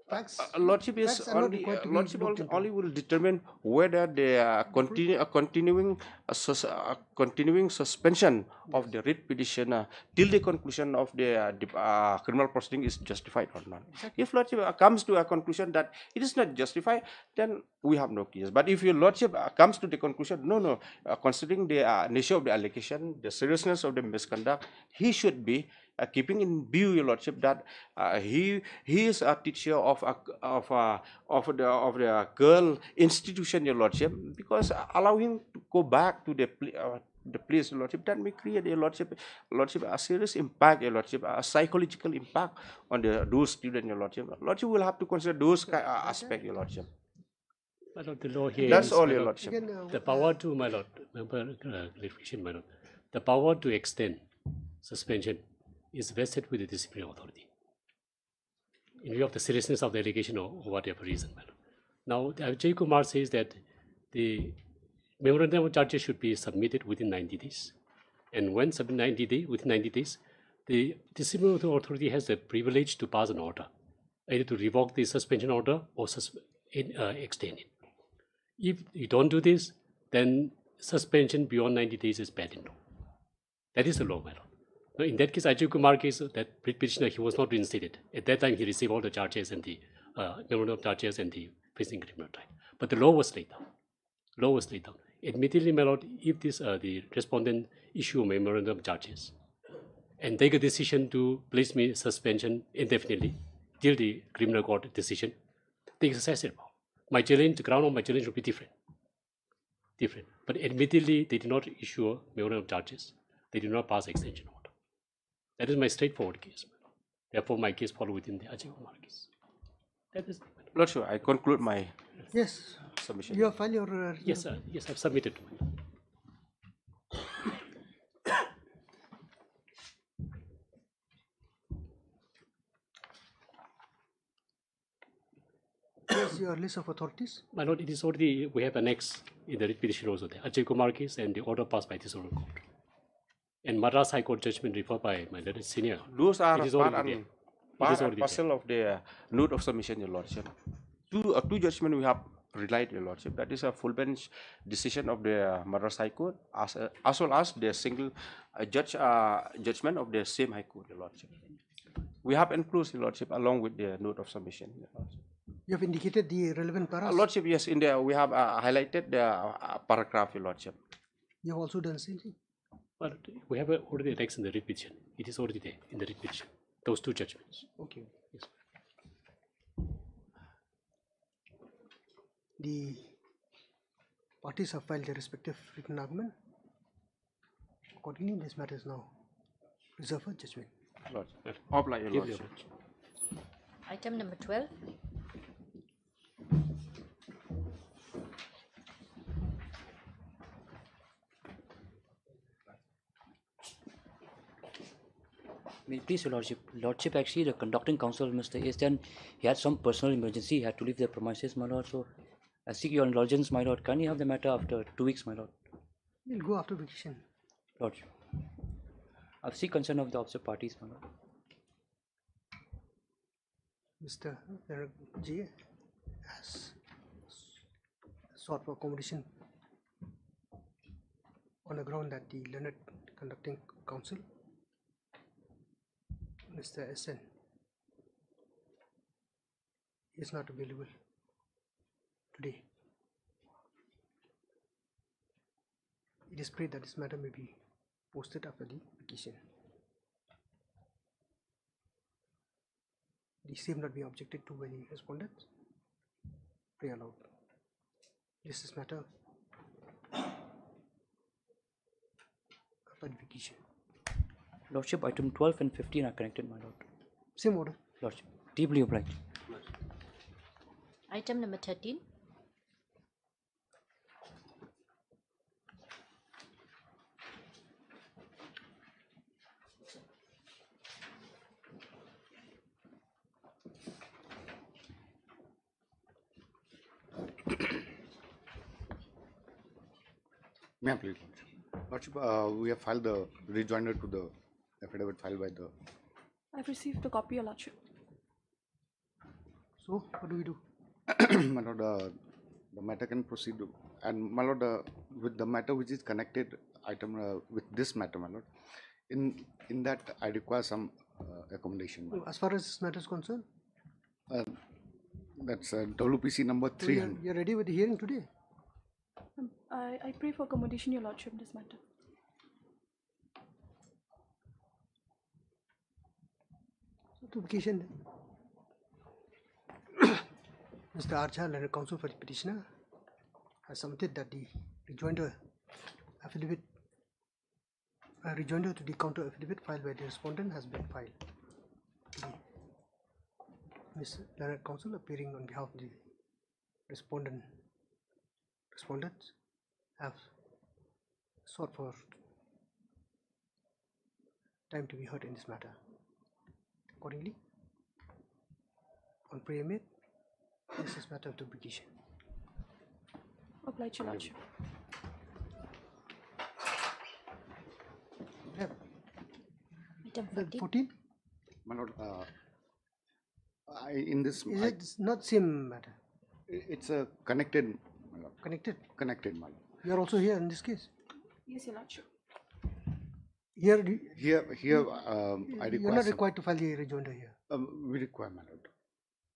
Speaker 3: facts,
Speaker 10: Lordship is
Speaker 3: facts are not
Speaker 10: only
Speaker 3: required to be
Speaker 10: Lordship
Speaker 3: looked into.
Speaker 10: only will determine whether the continuing suspension of the writ petition till the conclusion of the criminal proceeding is justified or not. If Lordship comes to a conclusion that it is not justified, then we have no case. But if your Lordship comes to the conclusion, no, considering the nature of the allegation, the seriousness of the misconduct, he should be keeping in view, Your Lordship, that he is a teacher of the girl institution, Your Lordship, because allow him to go back to the place, Your Lordship, that may create, Your Lordship, a serious impact, Your Lordship, a psychological impact on those students, Your Lordship. Lordship will have to consider those aspects, Your Lordship.
Speaker 6: My lord, the law here
Speaker 10: That's
Speaker 6: is,
Speaker 10: all,
Speaker 6: my
Speaker 10: Your
Speaker 6: lord,
Speaker 10: Lordship.
Speaker 6: the power to, my lord, clarification, my lord, the power to extend suspension is vested with the disciplinary authority in view of the seriousness of the allegation or whatever reason, my lord. Now, Ajay Kumar says that the memorandum of charges should be submitted within 90 days. And when within 90 days, the disciplinary authority has the privilege to pass an order, either to revoke the suspension order or extend it. If you don't do this, then suspension beyond 90 days is bad in law. That is the law, my lord. Now, in that case, Ajay Kumar case, that petitioner, he was not reinstated. At that time, he received all the charges and the memorandum of charges and the facing criminal trial. But the law was laid down. Law was laid down. Admittedly, my lord, if this the respondent issue a memorandum of charges and take a decision to place me suspension indefinitely till the criminal court decision, they exercise their power. My challenge, the ground of my challenge will be different. But admittedly, they did not issue a memorandum of charges. They did not pass extension order. That is my straightforward case. Therefore, my case follows within the Ajay Kumar case. That is.
Speaker 10: Lord, sure, I conclude my submission.
Speaker 3: You have filed your.
Speaker 6: Yes, sir. Yes, I've submitted.
Speaker 3: Here's your list of authorities.
Speaker 6: My lord, it is already, we have annexed in the petition also there, Ajay Kumar case and the order passed by this honorable court. And Madras High Court judgment referred by my learned senior.
Speaker 10: Those are
Speaker 6: part
Speaker 10: and parcel of the note of submission, Your Lordship. Two judgment we have relied, Your Lordship. That is a full bench decision of the Madras High Court, as well as the single judgment of the same High Court, Your Lordship. We have enclosed, Your Lordship, along with the note of submission, Your Lordship.
Speaker 3: You have indicated the relevant paragraph.
Speaker 10: Lordship, yes, in there we have highlighted the paragraph, Your Lordship.
Speaker 3: You have also done same thing.
Speaker 6: But we have already annexed in the writ petition. It is already there in the writ petition. Those two judgments.
Speaker 3: Okay.
Speaker 6: Yes.
Speaker 3: The parties have filed their respective written argument. Accordingly, this matter is now reserved for judgment.
Speaker 10: Lordship. Apply, Your Lordship.
Speaker 1: Item number 12.
Speaker 15: Please, Your Lordship. Lordship, actually, the conducting counsel, Mr. Easton, he had some personal emergency. He had to leave the premises, my lord. So, I seek your indulgence, my lord. Can you have the matter after 2 weeks, my lord?
Speaker 3: We'll go after petition.
Speaker 15: Lordship. I seek consent of the opposite parties, my lord.
Speaker 3: Mr. G has sought for accommodation on the ground that the learned conducting counsel, Mr. SN, is not available today. It is prayed that this matter may be posted after the petition. The same not be objected to by the respondents. Pray aloud. This matter after the petition.
Speaker 15: Lordship, item 12 and 15 are connected, my lord.
Speaker 3: Same order.
Speaker 15: Lordship, deeply obliged.
Speaker 1: Item number 13.
Speaker 16: May I please, Lordship? We have filed the rejoinder to the affidavit filed by the.
Speaker 17: I've received a copy, Your Lordship.
Speaker 3: So, what do we do?
Speaker 16: My Lord, the matter can proceed, and my Lord, with the matter which is connected item with this matter, my Lord, in that I require some accommodation.
Speaker 3: As far as this matter is concerned,
Speaker 16: that's WPC number 300.
Speaker 3: You are ready with the hearing today?
Speaker 17: I pray for accommodation, Your Lordship, in this matter.
Speaker 3: So, to vacation. Mr. Archival and counsel for the petitioner has submitted that the rejoinder affidavit, rejoinder to the counter affidavit filed by the respondent has been filed. Ms. Learned Counsel, appearing on behalf of the respondents, have sought for time to be heard in this matter. Accordingly, on preamid, this is matter of duplication.
Speaker 17: Obliged, Your Lordship.
Speaker 1: Item
Speaker 3: 14.
Speaker 16: My Lord, in this.
Speaker 3: Is it not same matter?
Speaker 16: It's a connected, my Lord.
Speaker 3: Connected?
Speaker 16: Connected, my Lord.
Speaker 3: You are also here in this case?
Speaker 17: Yes, Your Lordship.
Speaker 16: Here, I require.
Speaker 3: You are not required to file the rejoinder here.
Speaker 16: We require, my Lord.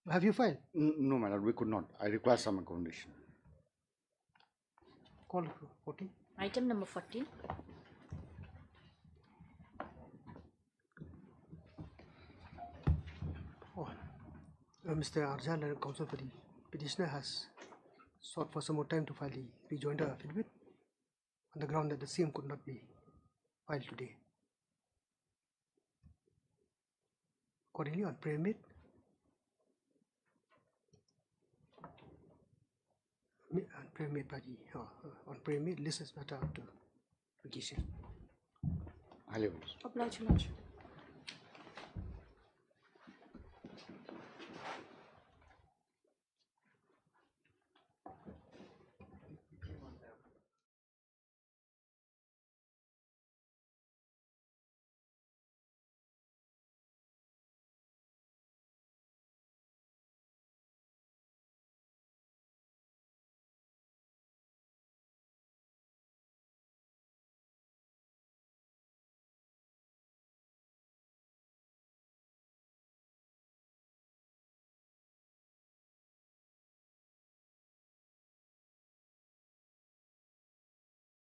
Speaker 3: Have you filed?
Speaker 16: No, my Lord, we could not. I require some accommodation.
Speaker 3: Call 14.
Speaker 1: Item number 14.
Speaker 3: Mr. Arjal and counsel for the petitioner has sought for some more time to file the rejoinder affidavit on the ground that the same could not be filed today. Accordingly, on preamid, on preamid, list is matter up to vacation.
Speaker 16: Highly
Speaker 17: Obliged, Your Lordship.